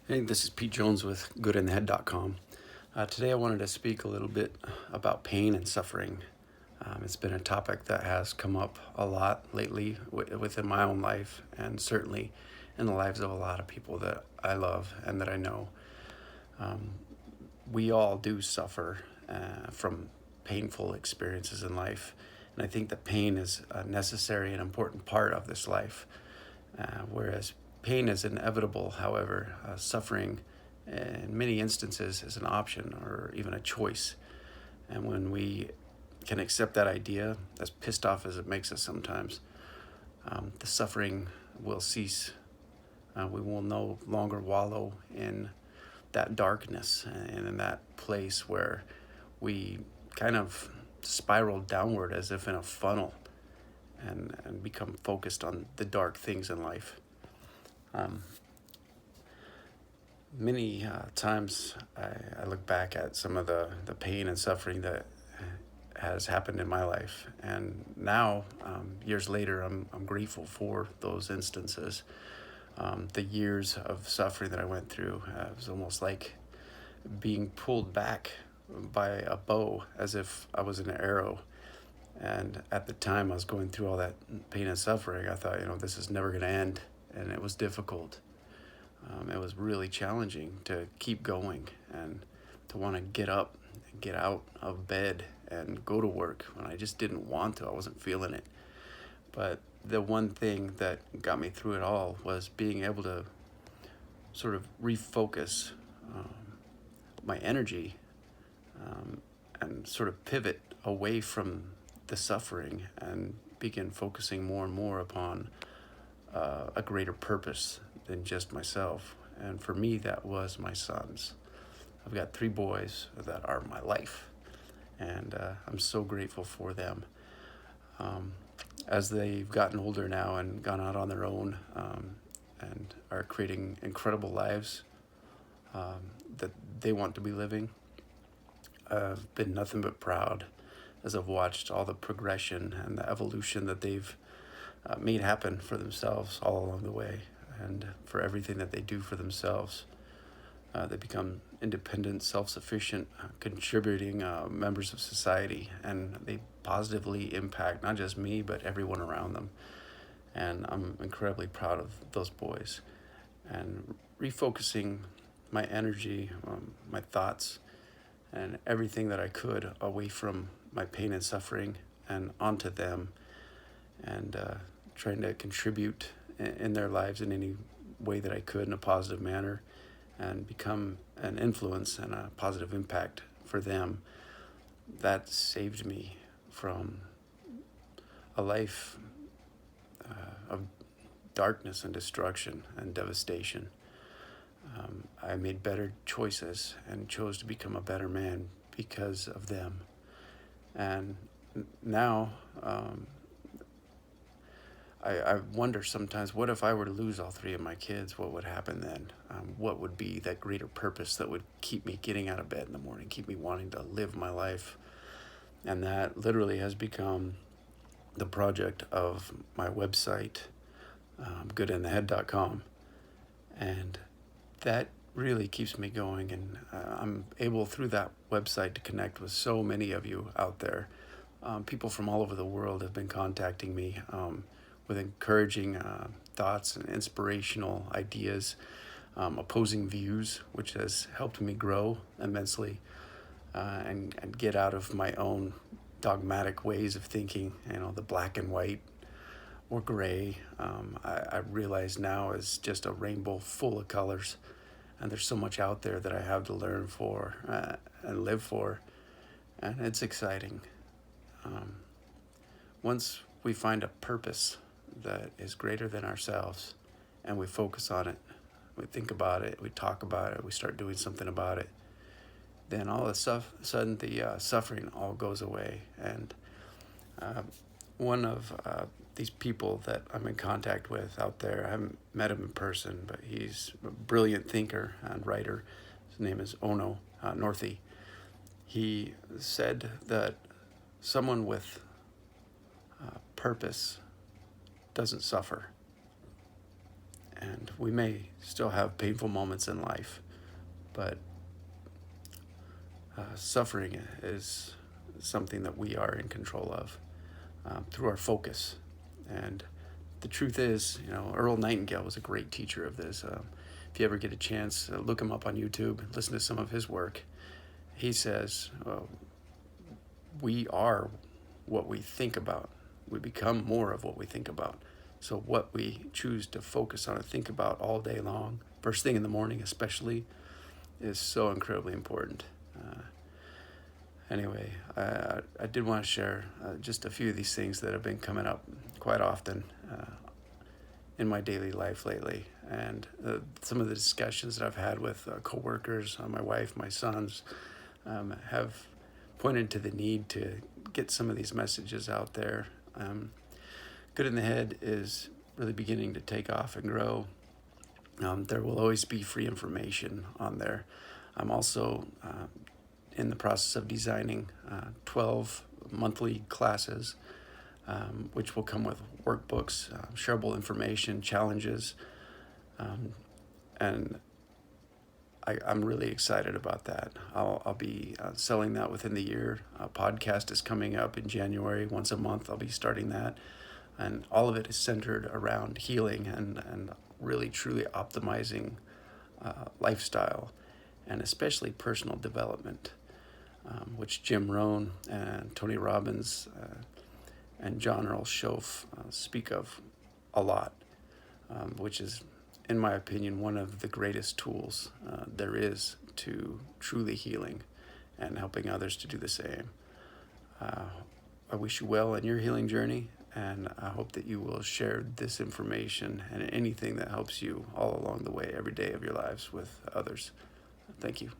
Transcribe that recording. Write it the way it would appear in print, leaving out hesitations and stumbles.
Hey, this is Pete Jones with goodinthehead.com. Today I wanted to speak a little bit about pain and suffering. It's been a topic that has come up a lot lately within my own life, and certainly in the lives of a lot of people that I love and that I know. We all do suffer from painful experiences in life, and I think that pain is a necessary and important part of this life. Whereas pain is inevitable, however, suffering in many instances is an option or even a choice. And when we can accept that idea, as pissed off as it makes us sometimes, the suffering will cease. We will no longer wallow in that darkness and in that place where we kind of spiral downward as if in a funnel and become focused on the dark things in life. Many times I look back at some of the pain and suffering that has happened in my life, and now, years later, I'm grateful for those instances. The years of suffering that I went through, it was almost like being pulled back by a bow as if I was an arrow. And at the time I was going through all that pain and suffering, I thought, this is never going to end. And it was difficult. It was really challenging to keep going and to want to get up and get out of bed and go to work when I just didn't want to. I wasn't feeling it. But the one thing that got me through it all was being able to sort of refocus my energy and sort of pivot away from the suffering and begin focusing more and more upon a greater purpose than just myself. And for me, that was my sons. I've got 3 boys that are my life, and I'm so grateful for them. As they've gotten older now and gone out on their own and are creating incredible lives that they want to be living, I've been nothing but proud as I've watched all the progression and the evolution that they've made happen for themselves all along the way, and for everything that they do for themselves. They become independent, self-sufficient, contributing members of society, and they positively impact not just me, but everyone around them. And I'm incredibly proud of those boys. And refocusing my energy, my thoughts, and everything that I could away from my pain and suffering and onto them, and trying to contribute in their lives in any way that I could in a positive manner and become an influence and a positive impact for them. That saved me from a life of darkness and destruction and devastation. I made better choices and chose to become a better man because of them. And now I wonder sometimes, what if I were to lose all 3 of my kids? What would happen then? What would be that greater purpose that would keep me getting out of bed in the morning, keep me wanting to live my life? And that literally has become the project of my website, goodinthehead.com. And that really keeps me going. And I'm able through that website to connect with so many of you out there. People from all over the world have been contacting me with encouraging thoughts and inspirational ideas, opposing views, which has helped me grow immensely and get out of my own dogmatic ways of thinking, the black and white or gray. I realize now is just a rainbow full of colors, and there's so much out there that I have to learn for and live for, and it's exciting. Once we find a purpose that is greater than ourselves and we focus on it, we think about it, we talk about it, we start doing something about it, then all of a sudden the suffering all goes away. And one of these people that I'm in contact with out there, I haven't met him in person, but he's a brilliant thinker and writer. His name is Ono Northy. He said that someone with purpose doesn't suffer. And we may still have painful moments in life, but suffering is something that we are in control of through our focus. And the truth is, Earl Nightingale was a great teacher of this. If you ever get a chance, look him up on YouTube, listen to some of his work. He says, we are what we think about. We become more of what we think about. So what we choose to focus on and think about all day long, first thing in the morning especially, is so incredibly important. Anyway, I did want to share just a few of these things that have been coming up quite often in my daily life lately. And some of the discussions that I've had with coworkers, my wife, my sons, have pointed to the need to get some of these messages out there. Good in the Head is really beginning to take off and grow. There will always be free information on there. I'm also in the process of designing 12 monthly classes, which will come with workbooks, shareable information, challenges, and I'm really excited about that. I'll be selling that within the year. A podcast is coming up in January. Once a month, I'll be starting that. And all of it is centered around healing and really, truly optimizing lifestyle, and especially personal development, which Jim Rohn and Tony Robbins and John Earl Schoaf speak of a lot, which is, in my opinion, one of the greatest tools there is to truly healing and helping others to do the same. I wish you well in your healing journey, and I hope that you will share this information and anything that helps you all along the way, every day of your lives, with others. Thank you.